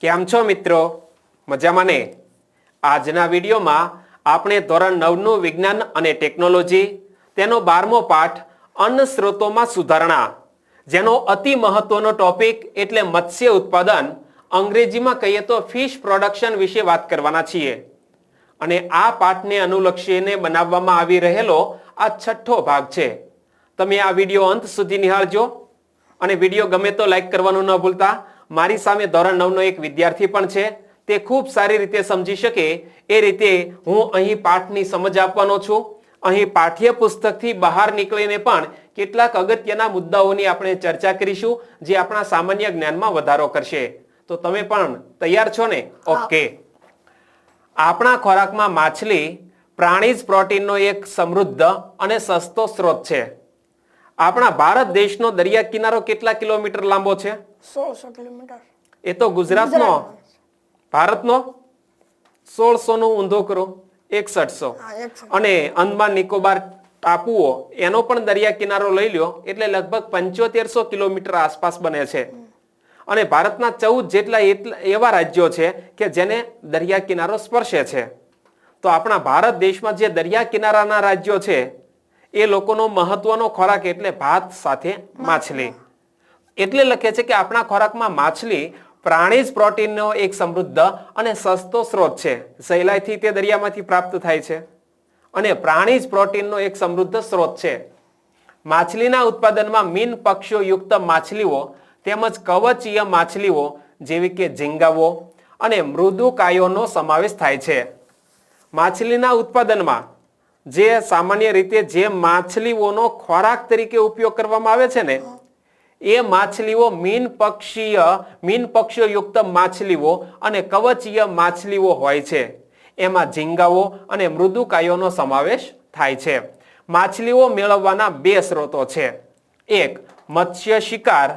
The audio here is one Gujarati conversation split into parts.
કેમ છો મિત્રો? મજામાં ને? આજના વિડીયોમાં આપણે ધોરણ 9 નું વિજ્ઞાન અને ટેકનોલોજી તેનો 12મો પાઠ અન્ન સ્ત્રોતોમાં સુધારણા, જેનો અતિ મહત્વનો ટોપિક એટલે મત્સ્ય ઉત્પાદન, અંગ્રેજીમાં કહીએ તો ફિશ પ્રોડક્શન વિશે વાત કરવાના છીએ. અને આ પાઠને અનુલક્ષીને બનાવવામાં આવી રહેલો આ છઠ્ઠો ભાગ છે. તમે આ વિડીયો અંત સુધી નિહાળજો અને વિડીયો ગમે તો લાઈક કરવાનું ન ભૂલતા. મારી સામે ધોરણ 9 નો એક વિદ્યાર્થી પણ છે, તે ખૂબ સારી રીતે સમજી શકે એ રીતે હું અહીં પાઠની સમજ આપવાનો છું. અહીં પાઠ્યપુસ્તકથી બહાર નીકળીને પણ કેટલાક અગત્યના મુદ્દાઓની આપણે ચર્ચા કરીશું, જે આપણા સામાન્ય જ્ઞાનમાં વધારો કરશે. તો તમે પણ તૈયાર છો ને? ઓકે. આપણા ખોરાકમાં માછલી પ્રાણીજ પ્રોટીનનો એક સમૃદ્ધ અને સસ્તો સ્ત્રોત છે. આપણા ભારત દેશનો દરિયા કિનારો કેટલા કિલોમીટર લાંબો છે? 1600 કિલોમીટર. એ તો ગુજરાતનો. ભારતનો 1600 નું ઊંધો કરો 6100. અને અંદમાન નિકોબાર ટાપુઓ એનો પણ દરિયા કિનારો લઈ લ્યો એટલે લગભગ 7500 કિલોમીટર આસપાસ બને છે. અને ભારતના 14 જેટલા એવા રાજ્યો છે કે જેને દરિયા કિનારો સ્પર્શે છે. તો આપણા ભારત દેશમાં જે દરિયા કિનારાના રાજ્યો છે એ લોકોનો મહત્વનો ખોરાક એટલે ભાત સાથે માછલી. એટલે લખે છે કે આપણા ખોરાકમાં માછલી પ્રાણીજ પ્રોટીનનો એક સમૃદ્ધ અને સસ્તો સ્ત્રોત છે. સહેલાઈથી તે દરિયામાંથી પ્રાપ્ત થાય છે અને પ્રાણીજ પ્રોટીનનો એક સમૃદ્ધ સ્ત્રોત છે. માછલીના ઉત્પાદનમાં મીન પક્ષીઓ યુક્ત માછલીઓ તેમજ કવચીય માછલીઓ જેવી કે ઝીંગાઓ અને મૃદુકાયોનો સમાવેશ થાય છે. માછલીના ઉત્પાદનમાં જે સામાન્ય રીતે જે માછલીઓનો ખોરાક તરીકે ઉપયોગ કરવામાં આવે છે ને, એ માછલીઓ મીન પક્ષીઓ યુક્ત માછલીઓ અને કવચીય માછલીઓ હોય છે. એમાં ઝીંગાઓ અને મૃદુકાયોનો સમાવેશ થાય છે. માછલીઓ મેળવવાના બે સ્ત્રોતો છે. એક મત્સ્ય શિકાર,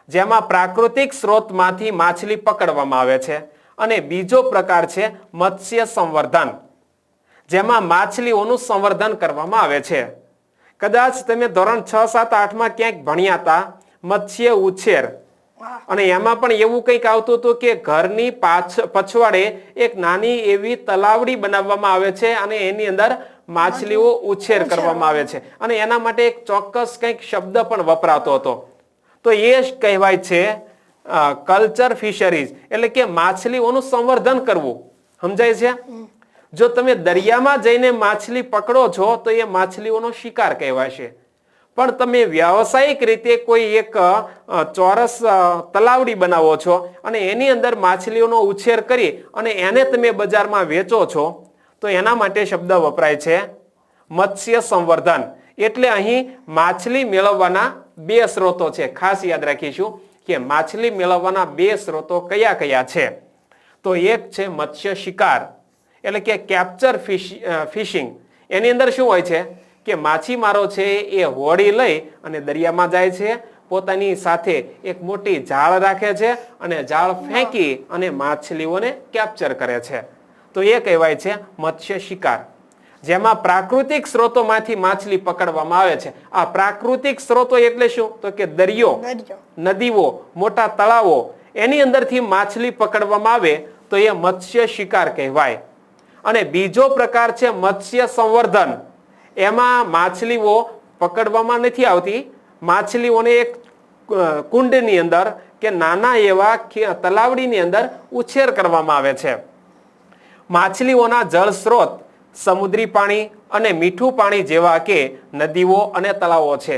જેમાં પ્રાકૃતિક સ્ત્રોતમાંથી માછલી પકડવામાં આવે છે, અને બીજો પ્રકાર છે મત્સ્ય સંવર્ધન, જેમાં માછલીઓનું સંવર્ધન કરવામાં આવે છે. કદાચ તમે ધોરણ 6, 7, 8માં ક્યાંક ભણ્યા હતા મત્સ્ય ઉછેર, અને એમાં પણ એવું કંઈક આવતું હતું કે ઘરની પછવાડે એક નાની એવી તલાવડી બનાવવામાં આવે છે અને એની અંદર માછલીઓ ઉછેર કરવામાં આવે છે, અને એના માટે એક ચોક્કસ કંઈક શબ્દ પણ વપરાતો હતો. તો એ જ કહેવાય છે કલ્ચર ફિશરીઝ, એટલે કે માછલીઓનું સંવર્ધન કરવું. સમજાય છે? જો તમે દરિયામાં જઈને માછલી પકડો છો તો એ માછલીઓનો શિકાર કહેવાશે. પણ તમે વ્યાવસાયિક રીતે કોઈ એક ચોરસ તલાવડી બનાવો છો અને એની અંદર માછલીઓનો ઉછેર કરી અને એને તમે બજારમાં વેચો છો, તો એના માટે શબ્દ વપરાય છે મત્સ્ય સંવર્ધન. એટલે અહીં માછલી મેળવવાના બે સ્ત્રોતો છે. ખાસ યાદ રાખીશું કે માછલી મેળવવાના બે સ્ત્રોતો કયા કયા છે. તો એક છે મત્સ્ય શિકાર, એટલે કે કેપ્ચર ફિશિંગ. એની અંદર શું હોય છે કે માછીમારો છે એ હોડી લઈ અને દરિયામાં જાય છે, પોતાની સાથે એક મોટી જાળ રાખે છે અને જાળ ફેંકી અને માછલીઓને કેપ્ચર કરે છે. તો એ કહેવાય છે મત્સ્ય શિકાર, જેમાં પ્રાકૃતિક સ્ત્રોતોમાંથી માછલી પકડવામાં આવે છે. આ પ્રાકૃતિક સ્ત્રોતો એટલે શું? તો કે દરિયો, નદીઓ, મોટા તળાવો, એની અંદરથી માછલી પકડવામાં આવે તો એ મત્સ્ય શિકાર કહેવાય. અને બીજો પ્રકાર છે મત્સ્ય સંવર્ધન. એમાં માછલીઓ પકડવામાં નથી આવતી, માછલીઓને એક કુંડની અંદર કે નાના એવા તલાવડીની અંદર ઉછેર કરવામાં આવે છે. માછલીઓના જળ સ્ત્રોત સમુદ્રી પાણી અને મીઠું પાણી જેવા કે નદીઓ અને તળાવો છે.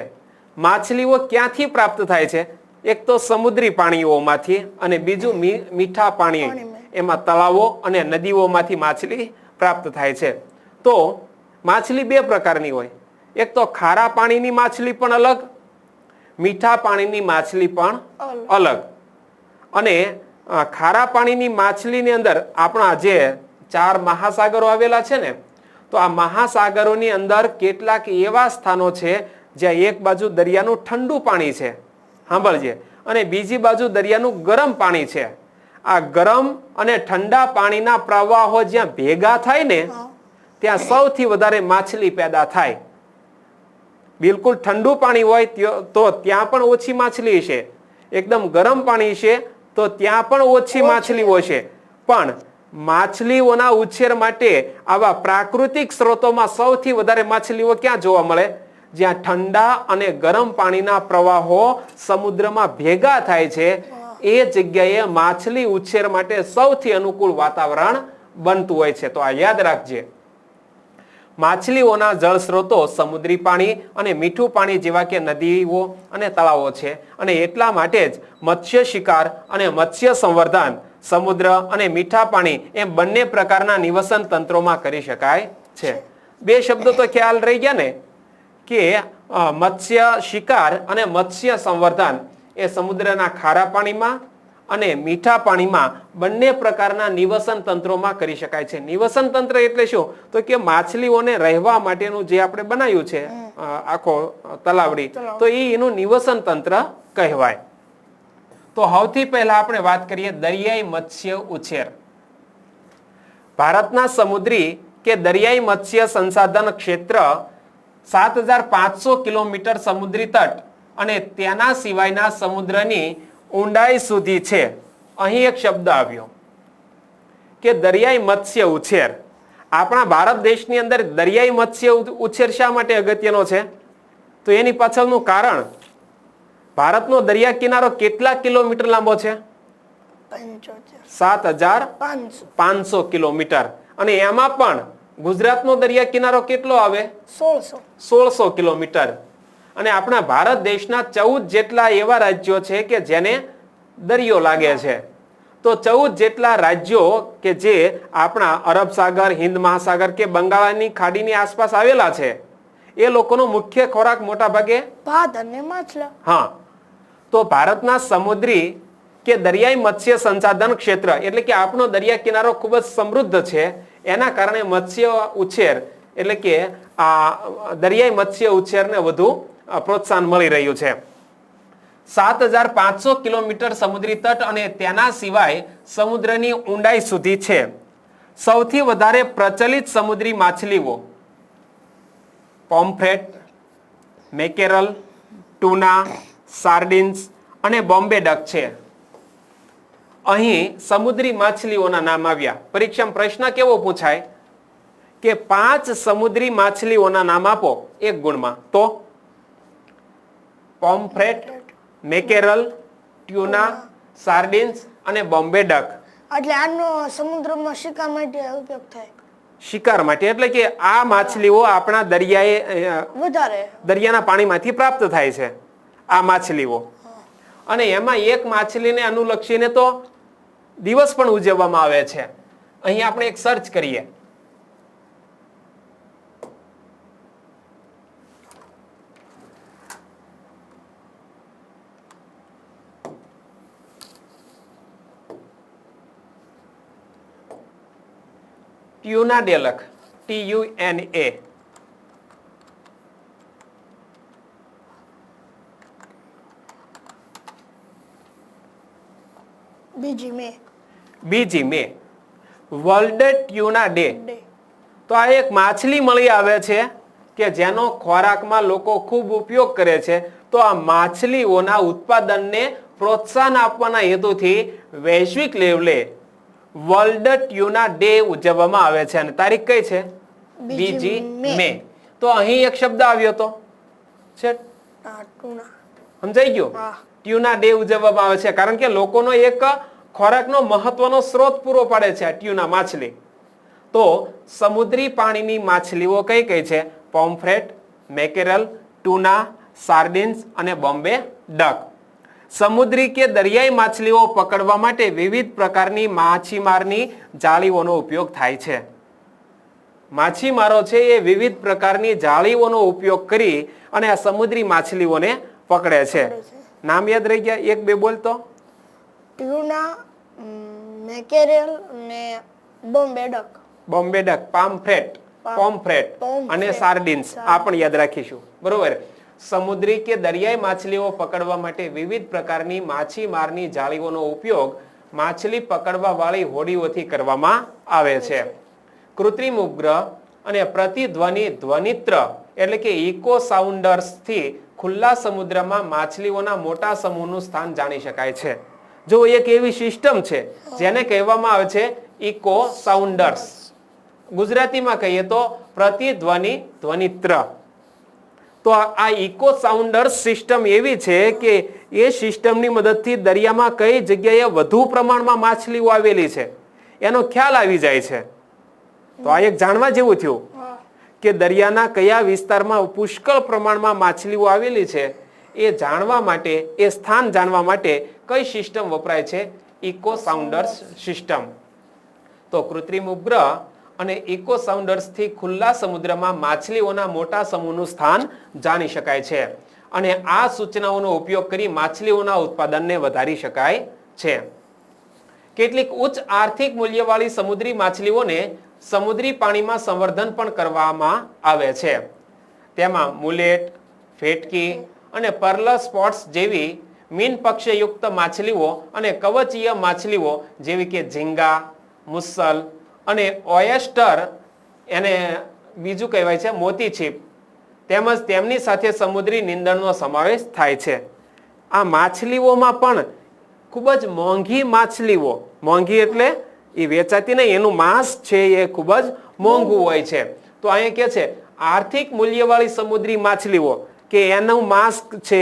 માછલીઓ ક્યાંથી પ્રાપ્ત થાય છે? એક તો સમુદ્રી પાણીઓમાંથી, અને બીજું મીઠા પાણી, એમાં તળાવો અને નદીઓમાંથી માછલી પ્રાપ્ત થાય છે. તો માછલી બે પ્રકારની હોય. એક તો ખારા પાણીની માછલી પણ અલગ, મીઠા પાણીની માછલી પણ અલગ. અને ખારા પાણીની માછલીની અંદર આપણા જે 4 મહાસાગરો આવેલા છે ને, તો આ મહાસાગરોની અંદર કેટલાક એવા સ્થાનો છે જ્યાં એક બાજુ દરિયાનું ઠંડુ પાણી છે, સાંભળજે, અને બીજી બાજુ દરિયાનું ગરમ પાણી છે. આ ગરમ અને ઠંડા પાણીના પ્રવાહો જ્યાં ભેગા થાય ને, ત્યાં સૌથી વધારે માછલી પેદા થાય. બિલકુલ ઠંડુ પાણી હોય તો ત્યાં પણ ઓછી માછલી છે, એકદમ ગરમ પાણી છે તો ત્યાં પણ ઓછી માછલીઓ છે. પણ માછલીઓના ઉછેર માટે આવા પ્રાકૃતિક સ્ત્રોતોમાં સૌથી વધારે માછલીઓ ક્યાં જોવા મળે? જ્યાં ઠંડા અને ગરમ પાણીના પ્રવાહો સમુદ્રમાં ભેગા થાય છે એ જગ્યાએ માછલી ઉછેર માટે સૌથી અનુકૂળ વાતાવરણ બનતું હોય છે. તો આ યાદ રાખજે. માછલીઓના જળ સ્ત્રોતો સમુદ્રી પાણી અને મીઠું પાણી જેવા કે નદીઓ અને તળાવો છે. અને એટલા માટે જ મત્સ્ય શિકાર અને મત્સ્ય સંવર્ધન સમુદ્ર અને મીઠા પાણી એમ બંને પ્રકારના નિવસન તંત્રોમાં કરી શકાય છે. બે શબ્દો તો ખ્યાલ રહી ગયા ને કે મત્સ્ય શિકાર અને મત્સ્ય સંવર્ધન એ સમુદ્રના ખારા પાણીમાં અને મીઠા પાણીમાં બંને પ્રકારના નિવસન તંત્રોમાં કરી શકાય છે. નિવસન તંત્ર એટલે શું? તો કે માછલીઓને રહેવા માટેનું જે આપણે બનાવ્યું છે આખો તલાવડી, તો એનું નિવસન તંત્ર કહેવાય. તો સૌથી પહેલા આપણે વાત કરીએ દરિયાઈ મત્સ્ય ઉછેર. ભારતના સમુદ્રી કે દરિયાઈ મત્સ્ય સંસાધન ક્ષેત્ર 7500 કિલોમીટર સમુદ્રી તટ અને તેના સિવાયના સમુદ્રની ઊંડાઈ સુધી છે. અહીં એક શબ્દ આવ્યો કે દરિયાઈ મત્સ્ય ઉછેર. આપણા ભારત દેશની અંદર દરિયાઈ મત્સ્ય ઉછેર શા માટે અગત્યનો છે? તો એની પાછળનું કારણ, ભારતનો દરિયા કિનારો કેટલા કિલોમીટર લાંબો છે? 7500 કિલોમીટર. અને એમાં પણ ગુજરાતનો દરિયા કિનારો કેટલો આવે? 1600 કિલોમીટર. અને આપણા ભારત દેશના 14 જેટલા એવા રાજ્યો છે કે જેને દરિયો લાગે છે. તો 14 જેટલા રાજ્યો કે જે આપણા અરબ સાગર, હિન્દ મહાસાગર કે બંગાળની ખાડીની આસપાસ આવેલા છે, એ લોકોનો મુખ્ય ખોરાક મોટા ભાગે ભાત અને માછલા. હા, તો ભારતના સમુદ્રી કે દરિયાઈ મત્સ્ય સંસાધન ક્ષેત્ર એટલે કે આપણો દરિયા કિનારો ખૂબ જ સમૃદ્ધ છે. એના કારણે મત્સ્ય ઉછેર એટલે કે આ દરિયાઈ મત્સ્ય ઉછેરને વધુ પ્રોત્સાહન મળી રહ્યું છે. 7500 કિલોમીટર સમુદ્રી તટ અને તેના સિવાય સમુદ્રની ઊંડાઈ સુધી છે. સૌથી વધારે પ્રચલિત સમુદ્રી માછલીઓ પોમ્ફ્રેટ, મેકેરલ, ટુના, સાર્ડિન્સ અને બોમ્બે ડક છે. અહીં સમુદ્રી માછલીઓના નામ આવ્યા. પરીક્ષામાં પ્રશ્ન કેવો પૂછાય કે 5 સમુદ્રી માછલીઓના નામ આપો એક ગુણમાં, તો પોમ્ફ્રેટ, મેકેરલ, ટ્યુના, સાર્ડિન્સ અને બોમ્બે ડક. એટલે આનો સમુદ્રમાં શિકાર માટે ઉપયોગ થાય. શિકાર માટે એટલે કે આ માછલીઓ આપણા દરિયાના પાણીમાંથી પ્રાપ્ત થાય છે આ માછલીઓ. અને એમાં એક માછલીને અનુલક્ષીને તો દિવસ પણ ઉજવવામાં આવે છે. અહીં આપણે એક સર્ચ કરીએ. ટ્યુના ડે લખ, TUNA. બીજી મે વર્લ્ડ ટ્યુના ડે. તો આ એક માછલી મળી આવે છે કે જેનો ખોરાકમાં લોકો ખૂબ ઉપયોગ કરે છે. તો આ માછલીઓના ઉત્પાદનને પ્રોત્સાહન આપવાના હેતુથી વૈશ્વિક લેવલે વર્લ્ડ ટ્યુના ડે ઉજવવામાં આવે છે. અને તારીખ કઈ છે? 2 મે. તો અહીં એક શબ્દ આવ્યો તો છે, સમજાઈ ગયું? ટ્યુના ડે ઉજવવામાં આવે છે કારણ કે લોકોનો એક ખોરાકનો મહત્વનો સ્ત્રોત પૂરો પાડે છે આ ટ્યુના માછલી. તો સમુદ્રી પાણીની માછલીઓ કઈ કઈ છે? પોમ્ફ્રેટ, મેકેરલ, ટુના, સાર્ડિન્સ અને બોમ્બે ડક. સમુદ્રી કે દરિયાઈ માછલીઓ પકડવા માટે વિવિધ પ્રકારની માછીમારની જાળીઓનો ઉપયોગ થાય છે. માછીમારો છે એ વિવિધ પ્રકારની જાળીઓનો ઉપયોગ કરી અને આ સમુદ્રી માછલીઓને પકડે છે. નામ યાદ રહી ગયા? એક બે બોલતો. ટ્યુના, મેકેરેલ અને બોમ્બે ડક. બોમ્બે ડક, પોમ્ફ્રેટ અને સાર્ડિન્સ. આ પણ યાદ રાખીશું, બરોબર? સમુદ્રી કે દરિયાઈ માછલીઓ પકડવા માટે વિવિધ પ્રકારની માછીમારની જાળીઓનો ઉપયોગ માછલી પકડવા વાળી હોડીઓથી કરવામાં આવે છે. કૃત્રિમ ઉપગ્રહ અને પ્રતિધ્વનિ ધ્વનિત્ર એટલે કે ઇકો સાઉન્ડર્સ થી ખુલ્લા સમુદ્રમાં માછલીઓના મોટા સમૂહનું સ્થાન જાણી શકાય છે. જો એક એવી સિસ્ટમ છે જેને કહેવામાં આવે છે ઇકો સાઉન્ડર્સ, ગુજરાતીમાં કહીએ તો પ્રતિધ્વનિ ધ્વનિત્ર. તો આ ઇકો સાઉન્ડર્સ સિસ્ટમ એવી છે કે એ સિસ્ટમની મદદથી દરિયામાં કઈ જગ્યાએ વધુ પ્રમાણમાં માછલીઓ આવેલી છે એનો ખ્યાલ આવી જાય છે. તો આ એક જાણવા જેવું થયું કે દરિયાના કયા વિસ્તારમાં પુષ્કળ પ્રમાણમાં માછલીઓ આવેલી છે એ જાણવા માટે, એ સ્થાન જાણવા માટે કઈ સિસ્ટમ વપરાય છે? Echo sounders system. તો કૃત્રિમ ઉપગ્રહ અને ઇકો સાઉન્ડર્સ થી ખુલ્લા સમુદ્રમાં માછલીઓના મોટા સમૂહનું સ્થાન જાણી શકાય છે અને આ સૂચનાઓનો ઉપયોગ કરી માછલીઓના ઉત્પાદનને વધારી શકાય છે. કેટલીક ઉચ્ચ આર્થિક મૂલ્યવાળી સમુદ્રી માછલીઓને સમુદ્રી પાણીમાં સંવર્ધન પણ કરવામાં આવે છે. તેમાં મુલેટ, ભેટકી અને પર્લ સ્પોટ્સ જેવી મીન પક્ષયુક્ત માછલીઓ અને કવચીય માછલીઓ જેવી કે ઝીંગા, મુસલ અને ઓયસ્ટર, એને બીજું કહેવાય છે મોતી છીપ, તેમજ તેમની સાથે સમુદ્રી નીંદણનો સમાવેશ થાય છે. આ માછલીઓમાં પણ ખૂબ જ મોંઘી માછલીઓ, મોંઘી એટલે એ વેચાતી નહીં, એનું માંસ છે એ ખૂબ જ મોંઘું હોય છે. તો અહીંયા કે છે આર્થિક મૂલ્યવાળી સમુદ્રી માછલીઓ કે એનું માંસ છે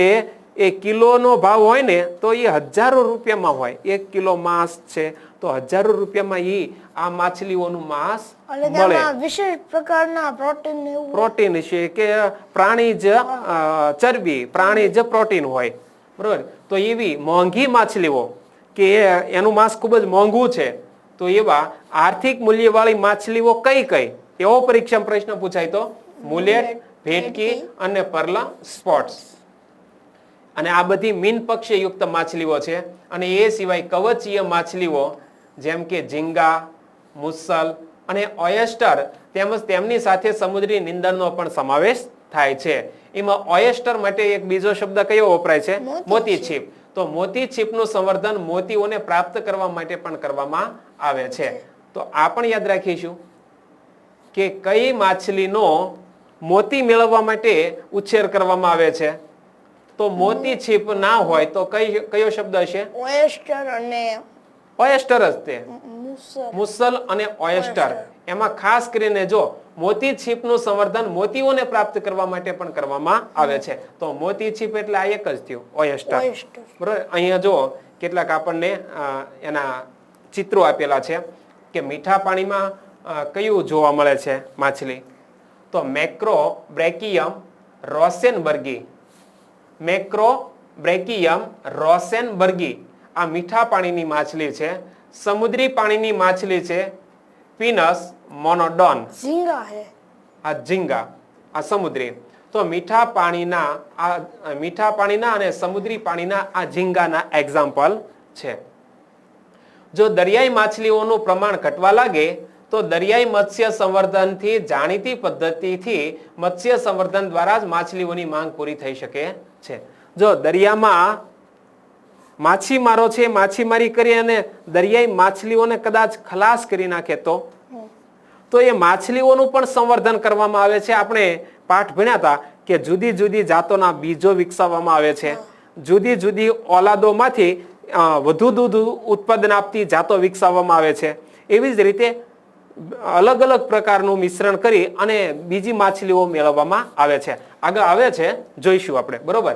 એ કિલોનો ભાવ હોય ને તો એ હજારો રૂપિયામાં હોય. 1 કિલો માંસ છે તો હજારો રૂપિયામાં આ માછલીઓનું માંસ મળે. વિશેષ પ્રકારના પ્રોટીન છે કે પ્રાણીજ ચરબી, પ્રાણીજ પ્રોટીન હોય, બરોબર. તો એવી મોંઘી માછલીઓ કે એનું માંસ ખૂબ જ મોંઘું છે, તો એવા આર્થિક મૂલ્યવાળી માછલીઓ કઈ કઈ? એવો પરીક્ષામાં પ્રશ્ન પૂછાય તો મુલેટ, ભેટકી અને પર્લ સ્પોટ્સ. અને આ બધી મીન પક્ષયુક્ત માછલીઓ છે. અને એ સિવાય કવચીય માછલીઓ જેમ કે ઝીંગા, મુસલ અને ઓયસ્ટર તેમજ તેમની સાથે સમુદ્રી નીંદણનો પણ સમાવેશ થાય છે. એમાં ઓયસ્ટર માટે એક બીજો શબ્દ કયો વપરાય છે? મોતી છીપ. તો મોતી છીપનું સંવર્ધન મોતીઓને પ્રાપ્ત કરવા માટે પણ કરવામાં આવે છે. તો આ પણ યાદ રાખીશું કે કઈ માછલીનો મોતી મેળવવા માટે ઉછેર કરવામાં આવે છે. તો મોતી છીપ ના હોય તો કયો શબ્દ હશે? ઓયસ્ટર જ તે. મુસલ અને ઓયસ્ટર. એમાં ખાસ કરીને જો મોતી છીપનું સંવર્ધન મોતીઓને પ્રાપ્ત કરવા માટે પણ કરવામાં આવે છે. તો મોતી છીપ એટલે આ એક જ થયું, ઓયસ્ટર. બરોબર. અહીંયા જો કેટલાક આપણને એના ચિત્રો આપેલા છે કે મીઠા પાણીમાં કયું જોવા મળે છે માછલી? તો મેક્રોબ્રેકિયમ રોસેનબર્ગી. મેક્રોબ્રેકિયમ રોસેનબર્ગી આ મીઠા પાણીની માછલી છે. સમુદ્રી પાણીની માછલી છે પીનસ મોનોડોન. આ ઝીંગા, આ સમુદ્રી. તો મીઠા પાણીના અને સમુદ્રી પાણીના આ ઝીંગાના એક્ઝામ્પલ છે. જો દરિયાઈ માછલીઓનું પ્રમાણ ઘટવા લાગે તો દરિયાઈ મત્સ્ય સંવર્ધનથી જાણીતી પદ્ધતિથી મત્સ્ય સંવર્ધન દ્વારા જ માછલીઓની માંગ પૂરી થઈ શકે છે. જો દરિયામાં માછીમારો છે માછીમારી કરી અને દરિયાઈ માછલીઓને કદાચ ખલાસ કરી નાખે તો એ માછલીઓનું પણ સંવર્ધન કરવામાં આવે છે. આપણે પાઠ ભણ્યા હતા કે જુદી જુદી જાતોના બીજો વિકસાવવામાં આવે છે. જુદી જુદી ઓલાદોમાંથી વધુ દૂધ ઉત્પાદન આપતી જાતો વિકસાવવામાં આવે છે. એવી જ રીતે અલગ અલગ પ્રકારનું મિશ્રણ કરી અને બીજી માછલીઓ મેળવવામાં આવે છે. આગળ આવે છે, જોઈશું આપણે, બરોબર.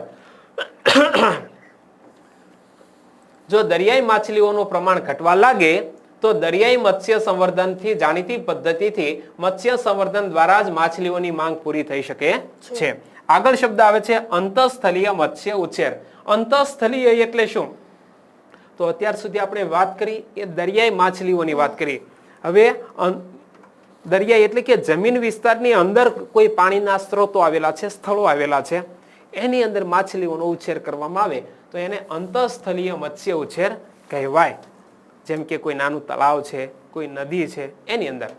જો દરિયાઈ માછલીઓનું પ્રમાણ ઘટવા લાગે તો દરિયાઈ મત્સ્ય સંવર્ધનથી જાણીતી પદ્ધતિથી મત્સ્ય સંવર્ધન દ્વારા જ માછલીઓની માંગ પૂરી થઈ શકે છે. આગળ શબ્દ આવે છે અંતઃસ્થલીય મત્સ્ય ઉછેર. અંતઃસ્થલીય એટલે શું? તો અત્યાર સુધી આપણે વાત કરી એ દરિયાઈ માછલીઓની વાત કરી. હવે દરિયા એટલે કે જમીન વિસ્તારની અંદર કોઈ પાણીના સ્ત્રોતો આવેલા છે, સ્થળો આવેલા છે, એની અંદર માછલીઓનો ઉછેર કરવામાં આવે તો એને અંતઃસ્થલીય મત્સ્ય ઉછેર કહેવાય. જેમ કે કોઈ નાનું તળાવ છે, કોઈ નદી છે, એની અંદર.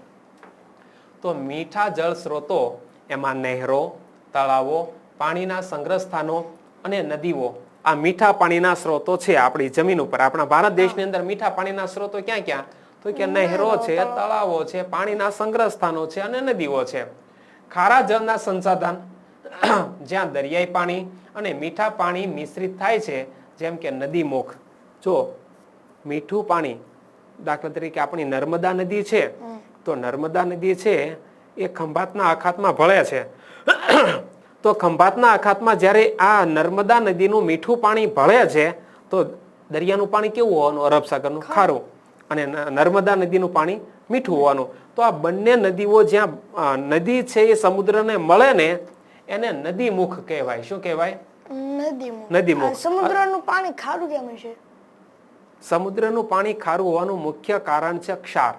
તો મીઠા જળ સ્ત્રોતો એમાં નહેરો, તળાવો, પાણીના સંગ્રહ સ્થાનો અને નદીઓ આ મીઠા પાણીના સ્ત્રોતો છે. આપણી જમીન ઉપર, આપણા ભારત દેશની અંદર મીઠા પાણીના સ્ત્રોતો ક્યાં ક્યાં? તો કે નહેરો છે, તળાવો છે, પાણીના સંગ્રહ સ્થાનો છે અને નદીઓ છે. ખારા જળના સંસાધન જ્યાં દરિયાઈ પાણી અને મીઠા પાણી મિશ્રિત થાય છે, જેમ કે નદી મુખ. જો મીઠું પાણી, દાખલા તરીકે આપણી નર્મદા નદી છે, તો નર્મદા નદી છે એ ખંભાતના અખાતમાં ભળે છે. તો ખંભાતના અખાતમાં જ્યારે આ નર્મદા નદીનું મીઠું પાણી ભળે છે, તો દરિયાનું પાણી કેવું હોવાનું? અરબ સાગરનું ખારું, અને નર્મદા નદીનું પાણી મીઠું હોવાનું. તો આ બંને નદીઓ જ્યાં નદી છે એ સમુદ્રને મળે ને એને નદીમુખ કહેવાય. શું કહેવાય? નદીમુખ. સમુદ્રનું પાણી ખારું કેમ છે? સમુદ્રનું પાણી ખારું હોવાનું મુખ્ય કારણ છે ક્ષાર.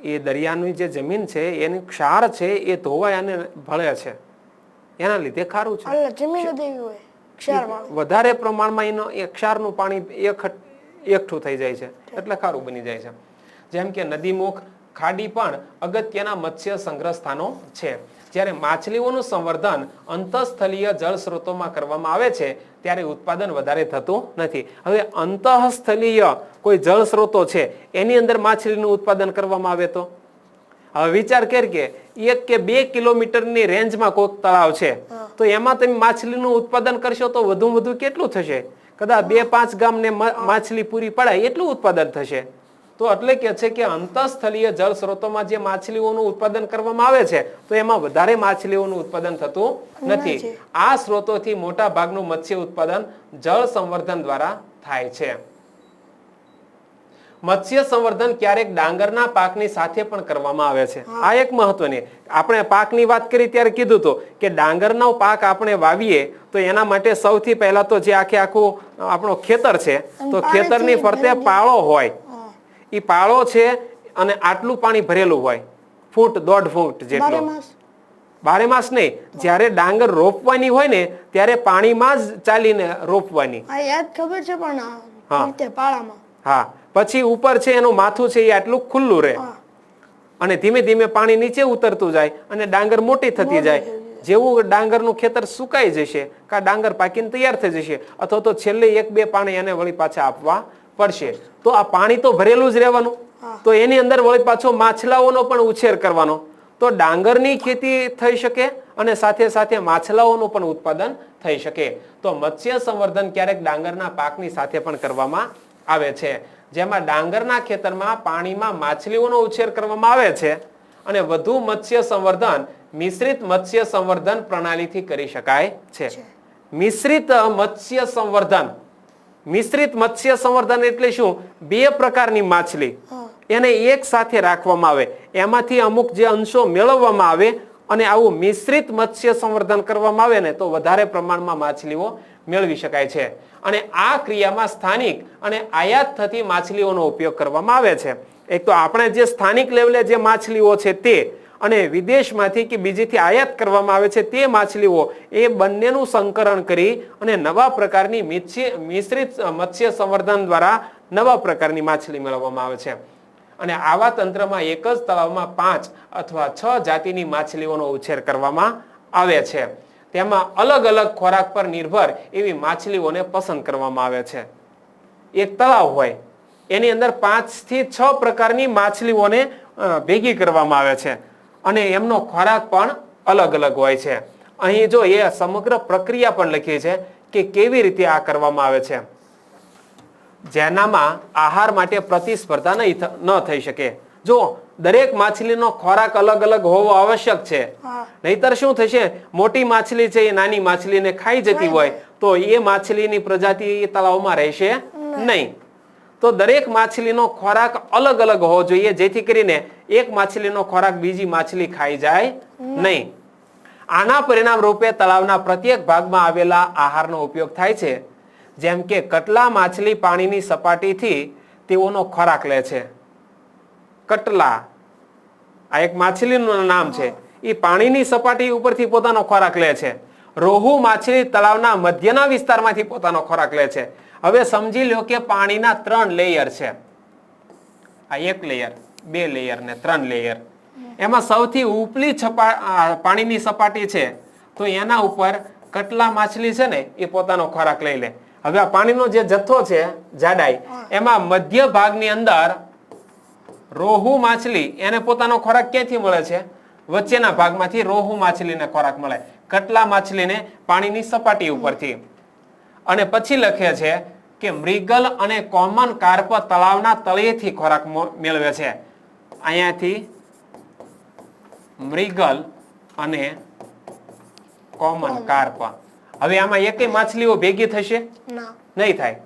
એ દરિયાની જે જમીન છે એની ક્ષાર છે એ ધોવાય અને ભળે છે, એના લીધે ખારું છે. વધારે પ્રમાણમાં એનો ક્ષારનું પાણી એકઠું થઈ જાય છે એટલે ખારું બની જાય છે. જેમ કે નદીમુખ, ખાડી પણ અગત્યના મત્સ્ય સંગ્રહ સ્થાનો છે. જ્યારે માછલીઓનું સંવર્ધન અંતઃસ્થલીય જળ સ્ત્રોતોમાં કરવામાં આવે છે ત્યારે ઉત્પાદન વધારે થતું નથી. હવે અંતઃસ્થલીય કોઈ જળ સ્ત્રોતો છે એની અંદર માછલીનું ઉત્પાદન કરવામાં આવે તો હવે વિચાર કર કે 1 કે 2 કિલોમીટરની રેન્જમાં કોઈક તળાવ છે, તો એમાં તમે માછલીનું ઉત્પાદન કરશો તો વધુ વધુ કેટલું થશે? કદાચ 2-5 ગામને માછલી પૂરી પડાય એટલું ઉત્પાદન થશે. તો એટલે કે છે કે અંતઃસ્થલીય જળ સ્ત્રોતોમાં જે માછલીઓનું ઉત્પાદન કરવામાં આવે છે તો એમાં વધારે માછલીઓનું ઉત્પાદન થતું નથી. આ સ્ત્રોતોથી મોટા ભાગનું મત્સ્ય ઉત્પાદન જળ સંવર્ધન દ્વારા થાય છે. મત્સ્ય સંવર્ધન ક્યારેક ડાંગરના પાકની સાથે પણ કરવામાં આવે છે. આ એક મહત્વની, આપણે પાકની વાત કરી ત્યારે કીધું હતું કે ડાંગરનો પાક આપણે વાવીએ તો એના માટે સૌથી પહેલા તો જે આખું આપણો ખેતર છે તો ખેતરની ફરતે પાળો હોય, એ પાળો છે અને આટલું પાણી ભરેલું હોય, 1.5 ફૂટ જેટલો. 12 માસ નહીં, જ્યારે ડાંગર રોપવાની હોય ને ત્યારે પાણીમાં જ ચાલીને રોપવાની. હા, પછી ઉપર છે એનું માથું છે એ આટલું ખુલ્લું રહે અને ધીમે ધીમે પાણી નીચે ઉતરતું જાય અને ડાંગર મોટી થતી જાય. જેવું ડાંગરનું ખેતર સુકાઈ જશે કા ડાંગર પાકીને તૈયાર થઈ જશે અથવા તો છેલ્લે 1-2 પાણી એને વળી પાછા આપવા પડશે. તો આ પાણી તો ભરેલું જ રહેવાનું, તો એની અંદર વળી પાછો માછલાઓનો પણ ઉછેર કરવાનો. તો ડાંગરની ખેતી થઈ શકે અને સાથે સાથે માછલાઓનું પણ ઉત્પાદન થઈ શકે. તો મત્સ્ય સંવર્ધન ક્યારેક ડાંગરના પાકની સાથે પણ કરવામાં આવે છે, જેમાં ડાંગરના ખેતરમાં પાણીમાં માછલીઓનો ઉછેર કરવામાં આવે છે અને વધુ મત્સ્ય સંવર્ધન મિશ્રિત મત્સ્ય સંવર્ધન પ્રણાલીથી કરી શકાય છે. મિશ્રિત મત્સ્ય સંવર્ધન, મિશ્રિત મત્સ્ય સંવર્ધન એટલે શું? 2 પ્રકારની માછલી એને એક સાથે રાખવામાં આવે, એમાંથી અમુક જે અંશો મેળવવામાં આવે અને આવું મિશ્રિત મત્સ્ય સંવર્ધન કરવામાં આવે ને તો વધારે પ્રમાણમાં માછલીઓ મેળવી શકાય છે. અને આ ક્રિયામાં સ્થાનિક અને આયાત થતી માછલીઓનો ઉપયોગ કરવામાં આવે છે. એક તો આપણે જે સ્થાનિક લેવલે જે માછલીઓ છે તે અને વિદેશમાંથી કે બીજીથી આયાત કરવામાં આવે છે તે માછલીઓ, એ બંનેનું સંકરણ કરી અને નવા પ્રકારની મિશ્રિત મત્સ્ય સંવર્ધન દ્વારા નવા પ્રકારની માછલી મેળવવામાં આવે છે. અને આવા તંત્રમાં એક જ તળાવમાં 5 અથવા 6 જાતિની માછલીઓનો ઉછેર કરવામાં આવે છે. તેમાં અલગ અલગ ખોરાક પર નિર્ભર એવી માછલીઓને પસંદ કરવામાં આવે છે. એક તળાવ હોય એની અંદર 5 થી 6 પ્રકારની માછલીઓને ભેગી કરવામાં આવે છે અને એમનો ખોરાક પણ અલગ અલગ હોય છે. અહીં જો એ સમગ્ર પ્રક્રિયા પણ લખી છે કે કેવી રીતે આ કરવામાં આવે છે, જેનામાં આહાર માટે પ્રતિસ્પર્ધા ન થઈ શકે. જો દરેક માછલીનો ખોરાક અલગ અલગ હોવો આવશ્યક છે, નહીતર શું થશે? મોટી માછલી છે એ નાની માછલીને ખાઈ જતી હોય તો એ માછલીની પ્રજાતિ એ તળાવમાં રહેશે નહીં. તો દરેક માછલીનો ખોરાક અલગ અલગ હોવો જોઈએ, જેથી કરીને એક માછલીનો ખોરાક બીજી માછલી ખાઈ જાય નહીં. આના પરિણામ રૂપે તળાવના પ્રત્યેક ભાગમાં આવેલા આહારનો ઉપયોગ થાય છે. જેમ કે કટલા માછલી પાણીની સપાટીથી તેઓનો ખોરાક લે છે. કટલા આ એક માછલીનું નામ છે, એ પાણીની સપાટી ઉપરથી પોતાનો ખોરાક લે છે. રોહુ માછલી તળાવના મધ્યના વિસ્તારમાંથી પોતાનો ખોરાક લે છે. હવે સમજી લો કે પાણીના 3 લેયર છે. આ 1 લેયર, 2 લેયર ને 3 લેયર. એમાં સૌથી ઉપલી પાણીની સપાટી છે તો એના ઉપર કટલા માછલી છે ને એ પોતાનો ખોરાક લઈ લે. હવે આ પાણીનો જે જથ્થો છે જાડાઈ, એમાં મધ્ય ભાગની અંદર રોહુ માછલી એને પોતાનો ખોરાક ક્યાંથી મળે છે? વચ્ચેના ભાગમાંથી રોહુ માછલીને ખોરાક મળે, કટલા માછલીને પાણીની સપાટી ઉપરથી. અને પછી લખે છે કે મૃગલ અને કોમન કાર્પ તળાવના તળિયેથી ખોરાક મેળવે છે. અહીંયાથી મૃગલ અને કોમન કાર્પ. હવે આમાં એકેય માછલીઓ ભેગી થશે ના. નહીં થાય,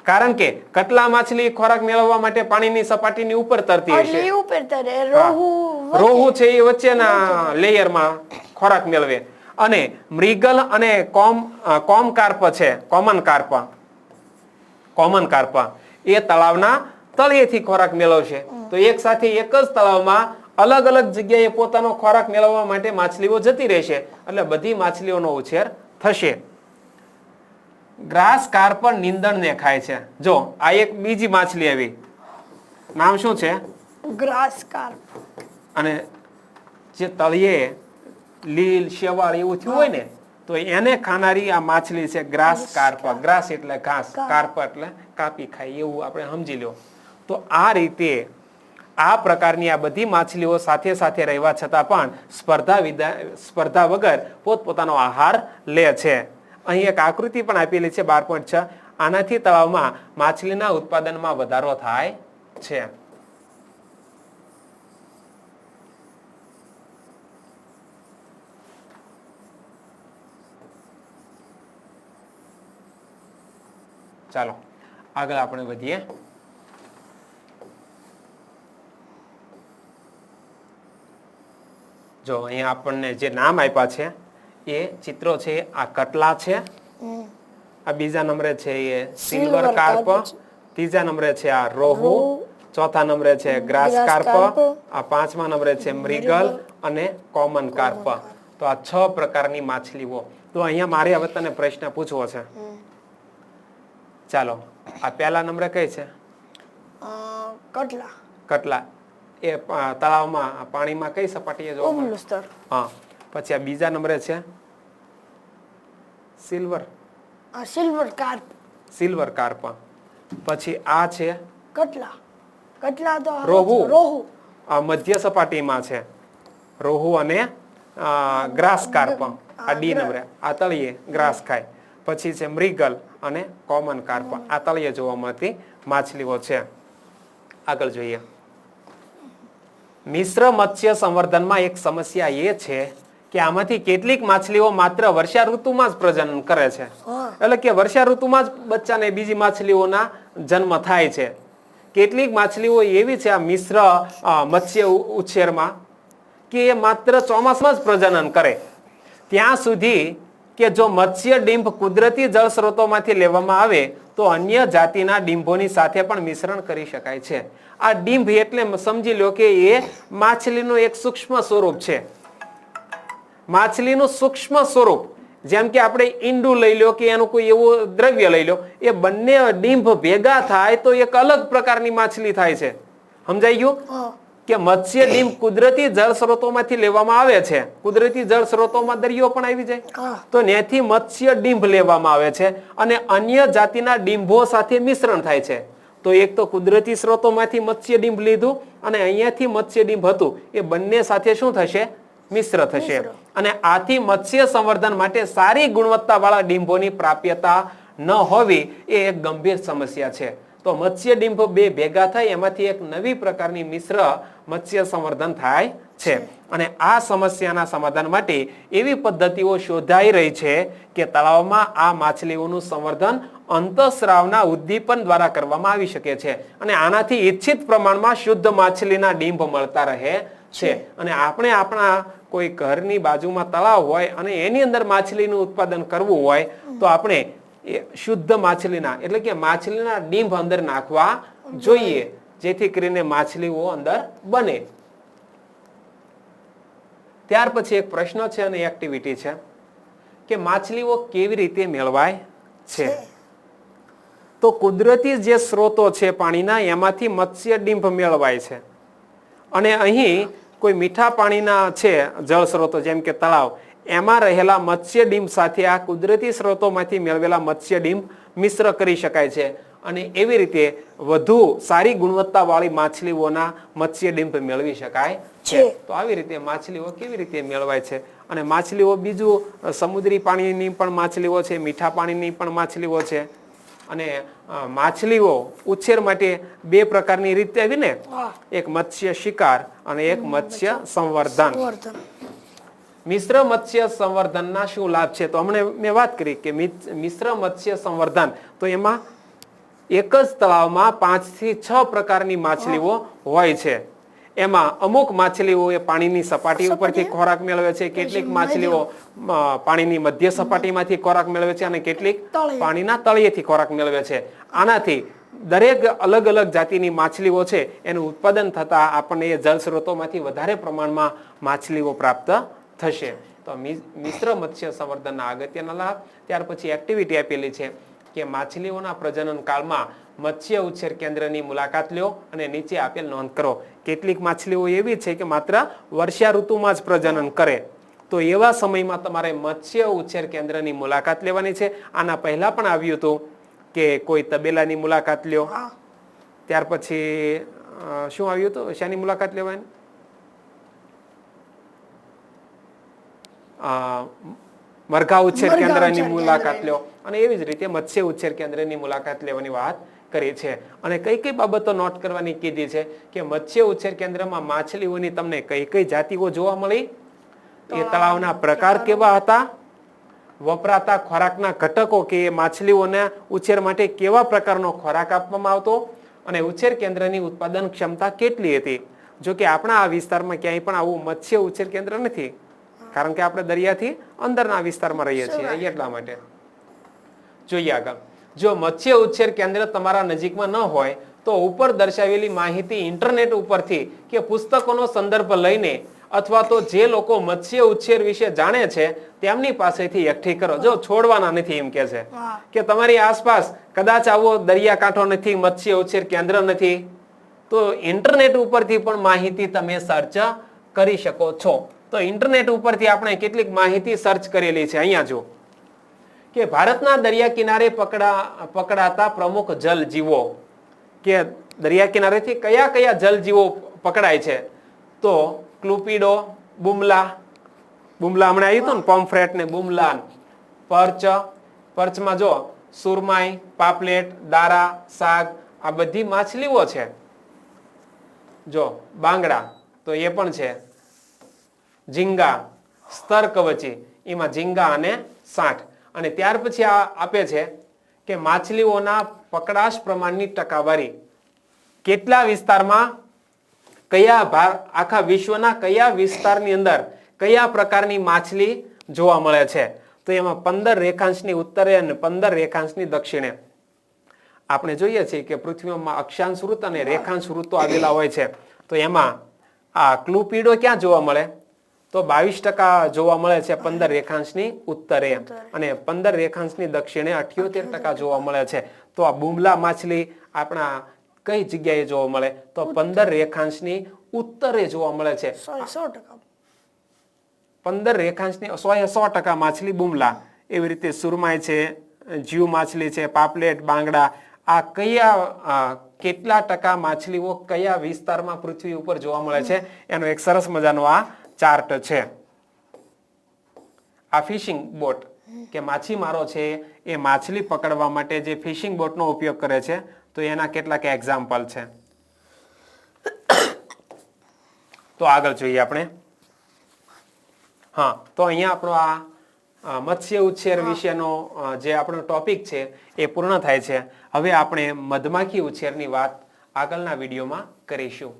કારણ કે કટલા માછલી ખોરાક મેળવવા માટે પાણીની સપાટીની ઉપર તરતી હશે. આટલી ઉપર તરે હા. રોહુ રોહુ છે એ વચ્ચેના લેયરમાં ખોરાક મેળવે, અને મૃગલ અને કોમ કાર્પ છે, કોમન કાર્પ એ તળાવના તળિયેથી ખોરાક મેળવશે. તો એક સાથે એક જ તળાવમાં અલગ અલગ જગ્યાએ પોતાનો ખોરાક મેળવવા માટે માછલીઓ જતી રહેશે, એટલે બધી માછલીઓનો ઉછેર થશે. ગ્રાસ કાર્પ નીંદણને ખાય છે. જો આ એક બીજી માછલી આવી, નામ શું છે? Grass carp. અને જે તળિયે લીલ શેવાળ એવું થયું હોય ને, તો એને ખાનારી આ માછલી છે ગ્રાસ કાર્પ. ગ્રાસ એટલે ઘાસ, કાર્પ એટલે કાપી ખાય, એવું આપણે સમજી લો. તો આ રીતે આ પ્રકારની આ બધી માછલીઓ સાથે સાથે રહેવા છતાં પણ સ્પર્ધા વગર પોતપોતાનો આહાર લે છે. અહીં એક આકૃતિ પણ આપેલી છે 12.6. આનાથી તળાવમાં માછલીના ઉત્પાદનમાં વધારો થાય છે. ચાલો આગળ આપણે વધીએ. જો અહીંયા આપણને જે નામ આપ્યા છે એ ચિત્રો છે. આ કટલા છે, આ બીજા નંબરે છે એ સિલ્વર કાર્પ, ત્રીજા નંબરે છે આ રોહુ, ચોથા નંબરે છે ગ્રાસ કાર્પ, આ પાંચમા નંબરે છે મૃગલ અને કોમન કાર્પ. તો આ 6 પ્રકારની માછલીઓ. તો અહીંયા મારે હવે તને પ્રશ્ન પૂછવો છે. ચાલો, આ પહેલા નંબરે કઈ છે? કટલા. કટલા. એ તળાવમાં પાણીમાં કઈ સપાટીએ જોવા મળે? ઉપલું સ્તર. હા. પછી આ બીજા નંબરે છે સિલ્વર કાર્પ. Silver carp. પછી આ છે કટલા. કટલા તો રોહુ. રોહુ. આ મધ્ય સપાટીમાં છે રોહુ અને ગ્રાસ કાર્પ. આ ડી નંબરે, આ તળિયે ગ્રાસ ખાય. પછી છે મૃગલ અને કોમન કાર્પ. આ તળિયે જોવા મળતી માછલીઓ છે. આગળ જોઈએ. મિશ્ર મત્સ્ય સંવર્ધનમાં એક સમસ્યા એ છે કે આમાંથી કેટલીક માછલીઓ માત્ર વર્ષા ઋતુમાં જ પ્રજનન કરે છે. એટલે કે વર્ષા ઋતુમાં જ બચ્ચાને બીજી માછલીઓના જન્મ થાય છે. કેટલીક માછલીઓ એવી છે આ મિશ્ર મત્સ્ય ઉછેરમાં કે એ માત્ર ચોમાસામાં જ પ્રજનન કરે. ત્યાં સુધી કે જો મત્સ્ય ડિંભ કુદરતી જળ સ્ત્રોતોમાંથી લેવામાં આવે તો અન્ય જાતિના ડિંભોની સાથે પણ મિશ્રણ કરી શકાય છે. આ ડિંભ એટલે સમજી લો કે એ માછલીનું એક સૂક્ષ્મ સ્વરૂપ છે. માછલીનું સૂક્ષ્મ સ્વરૂપ, જેમ કે આપણે ઈંડું લઈ લો કે એનું કોઈ એવું દ્રવ્ય લઈ લો, એ બંને ડિંભ ભેગા થાય તો એક અલગ પ્રકારની માછલી થાય છે. સમજાઈ ગયું? કે મત્સ્ય ડિંભ કુદરતી જળ સ્ત્રોતોમાંથી લેવામાં આવે છે. કુદરતી જળ સ્ત્રોતોમાં દરિયો પણ આવી જાય તો ત્યાંથી મત્સ્ય ડિંભ લેવામાં આવે છે અને અન્ય જાતિના ડિંભો સાથે મિશ્રણ થાય છે. તો એક તો કુદરતી સ્ત્રોતોમાંથી મત્સ્ય ડિંભ લીધું અને અહીંયાથી મત્સ્ય ડિંભ હતું, એ બંને સાથે શું થશે? મિશ્ર થશે. અને આથી મત્સ્ય સંવર્ધન માટે સારી ગુણવત્તાવાળા ડિંભોની પ્રાપ્યતા ન હોવી એ એક ગંભીર સમસ્યા છે. તો મત્સ્ય ડિંભ બે ભેગા થાય એમાંથી એક નવી પ્રકારની મિશ્ર મત્સ્ય સંવર્ધન થાય છે. અને આ સમસ્યાના સમાધાન માટે એવી પદ્ધતિઓ શોધાઈ રહી છે કે તળાવમાં આ માછલીઓનું સંવર્ધન અંતઃસ્રાવના ઉદ્દીપન દ્વારા કરવામાં આવી શકે છે અને આનાથી ઈચ્છિત પ્રમાણમાં શુદ્ધ માછલીના ડિંભ મળતા રહે છે. અને આપણે આપણા કોઈ ઘરની બાજુમાં તળાવ હોય અને એની અંદર માછલીનું ઉત્પાદન કરવું હોય તો આપણે શુદ્ધ માછલીના એટલે કે માછલીના ડિંભ અંદર નાખવા જોઈએ, જેથી કરીને માછલીઓ અંદર બને. ત્યાર પછી એક પ્રશ્ન છે અને એક્ટિવિટી છે કે માછલીઓ કેવી રીતે મેળવાય છે. તો કુદરતી જે સ્ત્રોતો છે પાણીના એમાંથી મત્સ્ય ડિંભ મેળવાય છે. અને અહીં કોઈ મીઠા પાણીના છે જળ સ્ત્રોતો જેમ કે તળાવ, એમાં રહેલા મત્સ્ય ડિંભ સાથે આ કુદરતી સ્ત્રોતોમાંથી મેળવેલા મત્સ્ય ડિંભ મિશ્ર કરી શકાય છે અને એવી રીતે વધુ સારી ગુણવત્તાવાળી માછલીઓના મત્સ્ય ડિંભ મેળવી શકાય છે. તો આવી રીતે માછલીઓ કેવી રીતે મેળવાય છે. અને માછલીઓ બીજું સમુદ્રી પાણીની પણ માછલીઓ છે, મીઠા પાણીની પણ માછલીઓ છે અને માછલીઓ ઉછેર માટે બે પ્રકારની રીત આવી ને, હા. એક મત્સ્ય શિકાર અને એક મત્સ્ય સંવર્ધન. સંવર્ધન. મિશ્ર મત્સ્ય સંવર્ધનના શું લાભ છે? તો હમણાં મેં વાત કરી કે મિશ્ર મત્સ્ય સંવર્ધન, તો એમાં એક જ તળાવમાં 5 થી 6 પ્રકારની માછલીઓ હોય છે. એમાં અમુક માછલીઓ એ પાણીની સપાટી ઉપરથી ખોરાક મેળવે છે, કેટલીક માછલીઓ પાણીની મધ્ય સપાટીમાંથી ખોરાક મેળવે છે અને કેટલીક પાણીના તળિયેથી ખોરાક મેળવે છે. આનાથી દરેક અલગ અલગ જાતિની માછલીઓ છે એનું ઉત્પાદન થતા આપણને એ જળ સ્ત્રોતોમાંથી વધારે પ્રમાણમાં માછલીઓ પ્રાપ્ત થશે. તો મિશ્ર મત્સ્ય સંવર્ધનના અગત્યના લાભ. ત્યાર પછી એક્ટિવિટી આપેલી છે કે માછલીઓના પ્રજનન કાળમાં મત્સ્ય ઉછેર કેન્દ્રની મુલાકાત લ્યો અને નીચે આપેલ નોંધ કરો. કેટલીક માછલીઓ એવી છે કે માત્ર વર્ષા ઋતુમાં જ પ્રજનન કરે, તો એવા સમયમાં તમારે મત્સ્ય ઉછેર કેન્દ્રની મુલાકાત લેવાની છે. આના પહેલા પણ આવ્યું હતું કે કોઈ તબેલાની મુલાકાત લ્યો. ત્યાર પછી શું આવ્યું હતું? શાની મુલાકાત લેવાની? મરઘા ઉછેર કેન્દ્રની મુલાકાત લ્યો. અને એવી જ રીતે મત્સ્ય ઉછેર કેન્દ્રની મુલાકાત લેવાની વાત કરી છે. અને કઈ કઈ બાબતો નોટ કરવાની કીધી છે કે મત્સ્ય ઉછેર કેન્દ્રમાં માછલીઓની તમને કઈ કઈ જાતિઓ જોવા મળી, એ તળાવના પ્રકાર કેવા હતા, વપરાતા ખોરાકના ઘટકો કે માછલીઓના ઉછેર માટે કેવા પ્રકારનો ખોરાક આપવામાં આવતો, અને ઉછેર કેન્દ્રની ઉત્પાદન ક્ષમતા કેટલી હતી. જો કે આપણા આ વિસ્તારમાં ક્યાંય પણ આવું મત્સ્ય ઉછેર કેન્દ્ર નથી, કારણ કે આપણે દરિયાથી અંદરના વિસ્તારમાં રહીએ છીએ એટલા માટે. જોઈએ આગળ. જો મત્સ્ય ઉછેર કેન્દ્ર તમારા નજીકમાં ન હોય તો ઉપર દર્શાવેલી માહિતી ઇન્ટરનેટ ઉપરથી કે પુસ્તકોનો સંદર્ભ લઈને અથવા તો જે લોકો મત્સ્ય ઉછેર વિશે જાણે છે તેમની પાસેથી એકઠી કરો. જો છોડવાના નથી એમ કે છે કે તમારી આસપાસ કદાચ આવો દરિયાકાંઠો નથી, મત્સ્ય ઉછેર કેન્દ્ર નથી, તો ઇન્ટરનેટ ઉપરથી પણ માહિતી તમે સર્ચ કરી શકો છો. તો ઇન્ટરનેટ ઉપરથી આપણે કેટલીક માહિતી સર્ચ કરેલી છે. અહીંયા જો કે ભારતના દરિયા કિનારે પકડાતા પ્રમુખ જલજીવો, કે દરિયા કિનારેથી કયા કયા જલજીવો પકડાય છે, તો ક્લુપીડો, બુમલા હમણાં આવ્યું હતું ને, પોમ્ફ્રેટ ને બુમલા, પર્ચમાં જો સુરમાઈ, પાપલેટ, દારા, સાગ, આ બધી માછલીઓ છે. જો બાંગડા તો એ પણ છે, ઝીંગા, સ્તર કવચી, એમાં ઝીંગા અને સાઠ. અને ત્યાર પછી આ આપે છે કે માછલીઓના પકડાશ પ્રમાણની ટકાવારી, કેટલા વિસ્તારમાં આખા વિશ્વના કયા વિસ્તારની અંદર કયા પ્રકારની માછલી જોવા મળે છે. તો એમાં 15 રેખાંશની ઉત્તરે અને 15 રેખાંશની દક્ષિણે. આપણે જોઈએ છીએ કે પૃથ્વીમાં અક્ષાંશ વૃત્ત અને રેખાંશ વૃત્તો આવેલા હોય છે. તો એમાં આ ક્લુપીડો ક્યાં જોવા મળે, તો 22% જોવા મળે છે 15 રેખાંશની ઉત્તરે, અને 15 રેખાંશની દક્ષિણે 78% જોવા મળે છે. તો આ બુમલા માછલી આપણા કઈ જગ્યાએ જોવા મળે, તો 15 રેખાંશની ઉત્તરે જોવા મળે છે. 15 રેખાંશની 100% માછલી બુમલા. એવી રીતે સુરમાઈ છે, જીવ માછલી છે, પાપલેટ, બાંગડા, આ કેટલા ટકા માછલીઓ કયા વિસ્તારમાં પૃથ્વી ઉપર જોવા મળે છે એનો એક સરસ મજાનો આ ચાર્ટ છે. આ ફિશિંગ બોટ કે માછીમારો છે એ માછલી પકડવા માટે જે ફિશિંગ બોટનો ઉપયોગ કરે છે, તો એના કેટલાક એક્ઝામ્પલ છે. તો આગળ જોઈએ આપણે. હા, તો અહીંયા આપણો આ મત્સ્ય ઉછેર વિશેનો જે આપણો ટોપિક છે એ પૂર્ણ થાય છે. હવે આપણે મધમાખી ઉછેરની વાત આગળના વિડીયોમાં કરીશું.